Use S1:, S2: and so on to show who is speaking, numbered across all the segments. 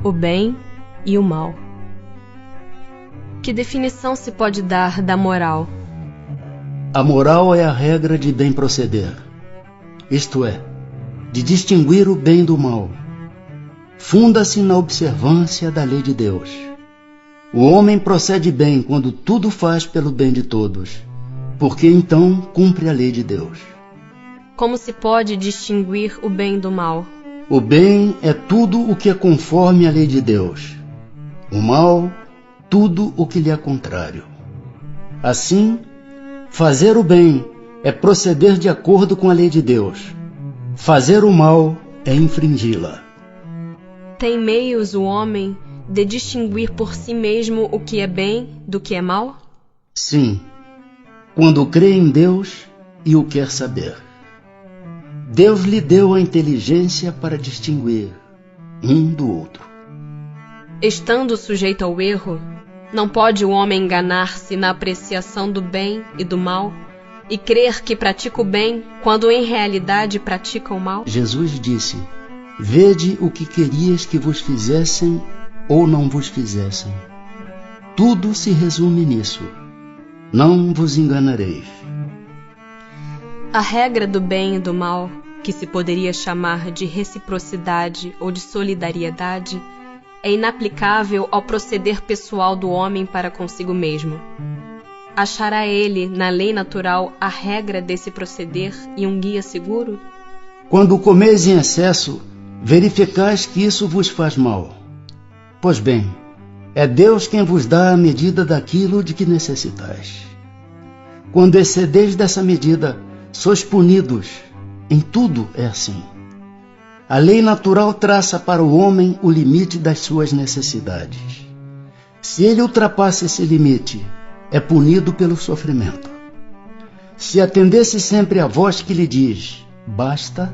S1: o bem e o mal. Que definição se pode dar da moral?
S2: A moral é a regra de bem proceder, isto é, de distinguir o bem do mal. Funda-se na observância da lei de Deus. O homem procede bem quando tudo faz pelo bem de todos, porque então cumpre a lei de Deus.
S1: Como se pode distinguir o bem do mal?
S2: O bem é tudo o que é conforme à lei de Deus. O mal, tudo o que lhe é contrário. Assim, fazer o bem é proceder de acordo com a lei de Deus. Fazer o mal é infringi-la.
S1: Tem meios o homem de distinguir por si mesmo o que é bem do que é mal?
S2: Sim, quando crê em Deus e o quer saber. Deus lhe deu a inteligência para distinguir um do outro.
S1: Estando sujeito ao erro, não pode o homem enganar-se na apreciação do bem e do mal e crer que pratica o bem quando em realidade pratica o mal?
S2: Jesus disse: vede o que querias que vos fizessem ou não vos fizessem. Tudo se resume nisso. Não vos enganareis.
S1: A regra do bem e do mal, que se poderia chamar de reciprocidade ou de solidariedade, é inaplicável ao proceder pessoal do homem para consigo mesmo. Achará ele, na lei natural, a regra desse proceder e um guia seguro?
S2: Quando comeis em excesso, verificais que isso vos faz mal. Pois bem, é Deus quem vos dá a medida daquilo de que necessitais. Quando excedeis dessa medida, sois punidos. Em tudo é assim. A lei natural traça para o homem o limite das suas necessidades. Se ele ultrapassa esse limite, é punido pelo sofrimento. Se atendesse sempre à voz que lhe diz, basta,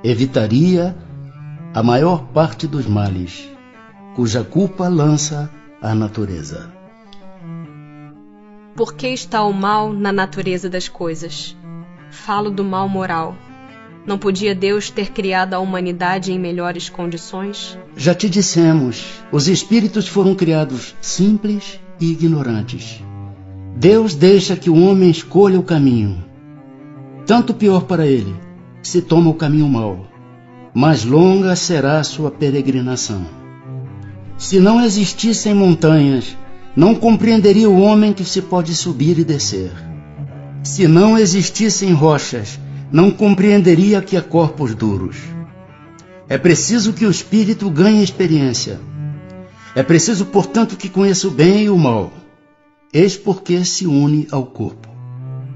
S2: evitaria a maior parte dos males, cuja culpa lança a natureza.
S1: Por que está o mal na natureza das coisas? Falo do mal moral. Não podia Deus ter criado a humanidade em melhores condições?
S2: Já te dissemos, os espíritos foram criados simples e ignorantes. Deus deixa que o homem escolha o caminho. Tanto pior para ele, se toma o caminho mau. Mais longa será a sua peregrinação. Se não existissem montanhas, não compreenderia o homem que se pode subir e descer. Se não existissem rochas, não compreenderia que há corpos duros. É preciso que o espírito ganhe experiência. É preciso, portanto, que conheça o bem e o mal. Eis porque se une ao corpo.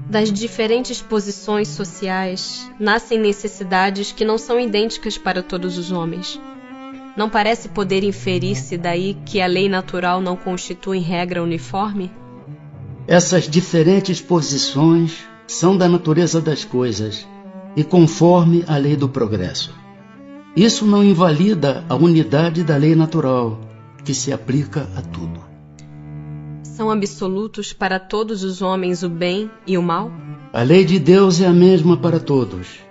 S1: Das diferentes posições sociais, nascem necessidades que não são idênticas para todos os homens. Não parece poder inferir-se daí que a lei natural não constitui regra uniforme?
S2: Essas diferentes posições são da natureza das coisas e conforme a lei do progresso. Isso não invalida a unidade da lei natural, que se aplica a tudo.
S1: São absolutos para todos os homens o bem e o mal?
S2: A lei de Deus é a mesma para todos.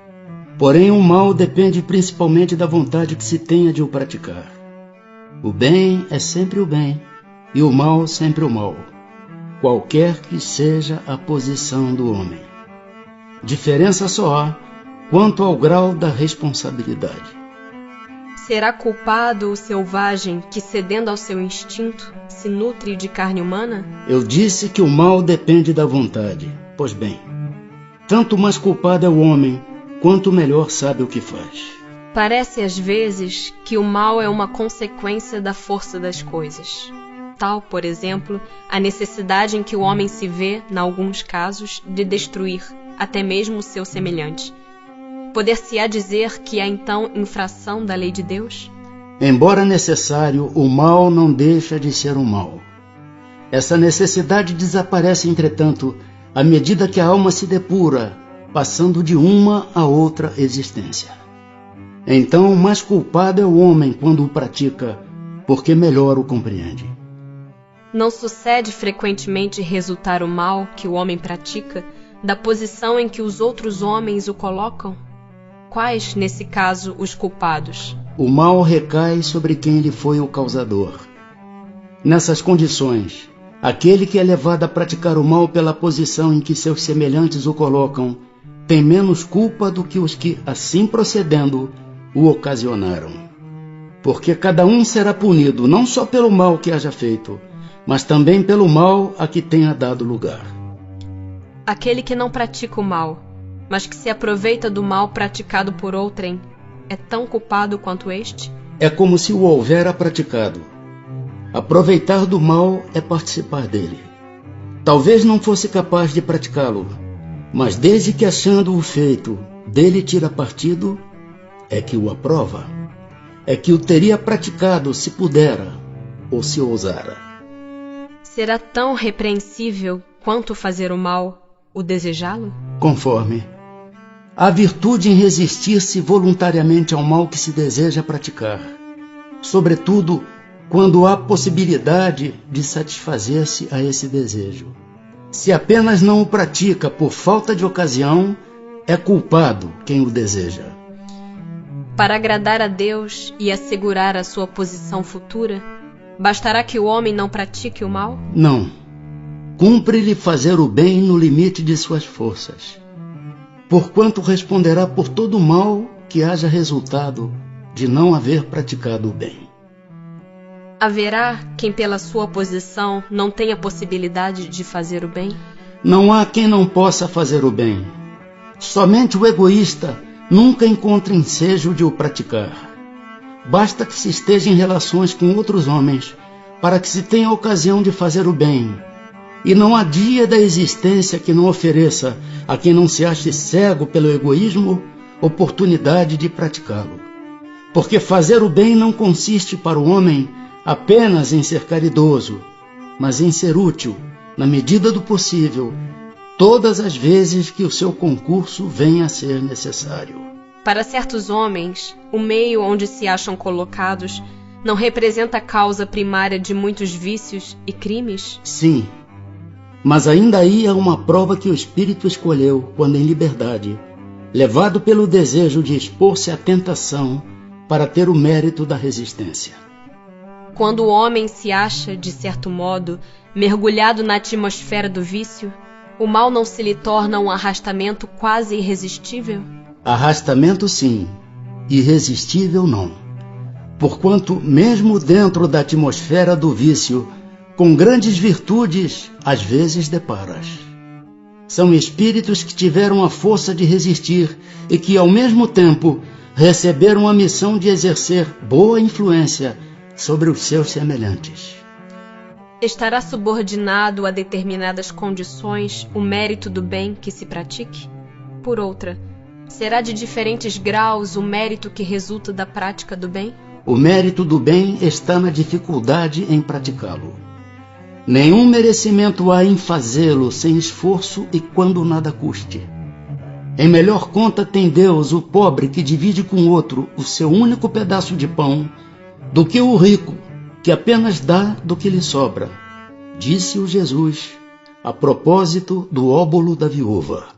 S2: Porém, o mal depende principalmente da vontade que se tenha de o praticar. O bem é sempre o bem e o mal sempre o mal, qualquer que seja a posição do homem. Diferença só há quanto ao grau da responsabilidade.
S1: Será culpado o selvagem que, cedendo ao seu instinto, se nutre de carne humana?
S2: Eu disse que o mal depende da vontade. Pois bem, tanto mais culpado é o homem, quanto melhor sabe o que faz.
S1: Parece às vezes que o mal é uma consequência da força das coisas. Tal, por exemplo, a necessidade em que o homem se vê, em alguns casos, de destruir até mesmo o seu semelhante. Poder-se-á dizer que há então infração da lei de Deus?
S2: Embora necessário, o mal não deixa de ser um mal. Essa necessidade desaparece, entretanto, à medida que a alma se depura, passando de uma a outra existência. Então, mais culpado é o homem quando o pratica, porque melhor o compreende.
S1: Não sucede frequentemente resultar o mal que o homem pratica da posição em que os outros homens o colocam? Quais, nesse caso, os culpados?
S2: o mal recai sobre quem lhe foi o causador. Nessas condições, aquele que é levado a praticar o mal pela posição em que seus semelhantes o colocam, tem menos culpa do que os que, assim procedendo, o ocasionaram. Porque cada um será punido não só pelo mal que haja feito, mas também pelo mal a que tenha dado lugar.
S1: Aquele que não pratica o mal, mas que se aproveita do mal praticado por outrem, é tão culpado quanto este?
S2: É como se o houvera praticado. Aproveitar do mal é participar dele. Talvez não fosse capaz de praticá-lo, mas desde que achando-o feito, dele tira partido, é que o aprova. É que o teria praticado se pudera ou se ousara.
S1: Será tão repreensível quanto fazer o mal, o desejá-lo?
S2: Conforme. Há virtude em resistir-se voluntariamente ao mal que se deseja praticar, sobretudo quando há possibilidade de satisfazer-se a esse desejo. Se apenas não o pratica por falta de ocasião, é culpado quem o deseja.
S1: Para agradar a Deus e assegurar a sua posição futura, bastará que o homem não pratique o mal?
S2: Não. Cumpre-lhe fazer o bem no limite de suas forças, porquanto responderá por todo o mal que haja resultado de não haver praticado o bem.
S1: Haverá quem pela sua posição não tenha possibilidade de fazer o bem?
S2: Não há quem não possa fazer o bem. Somente o egoísta nunca encontra ensejo de o praticar. Basta que se esteja em relações com outros homens para que se tenha ocasião de fazer o bem. E não há dia da existência que não ofereça a quem não se ache cego pelo egoísmo oportunidade de praticá-lo. Porque fazer o bem não consiste para o homem apenas em ser caridoso, mas em ser útil, na medida do possível, todas as vezes que o seu concurso venha a ser necessário.
S1: Para certos homens, o meio onde se acham colocados não representa a causa primária de muitos vícios e crimes?
S2: Sim, mas ainda aí há uma prova que o espírito escolheu quando em liberdade, levado pelo desejo de expor-se à tentação para ter o mérito da resistência.
S1: Quando o homem se acha, de certo modo, mergulhado na atmosfera do vício, o mal não se lhe torna um arrastamento quase irresistível?
S2: Arrastamento sim, irresistível não. Porquanto, mesmo dentro da atmosfera do vício, com grandes virtudes, às vezes deparas. São espíritos que tiveram a força de resistir e que, ao mesmo tempo, receberam a missão de exercer boa influência sobre os seus semelhantes.
S1: Estará subordinado a determinadas condições o mérito do bem que se pratique? Por outra, será de diferentes graus o mérito que resulta da prática do bem?
S2: O mérito do bem está na dificuldade em praticá-lo. Nenhum merecimento há em fazê-lo sem esforço e quando nada custe. Em melhor conta tem Deus o pobre que divide com outro o seu único pedaço de pão, do que o rico que apenas dá do que lhe sobra, disse-o Jesus a propósito do óbolo da viúva.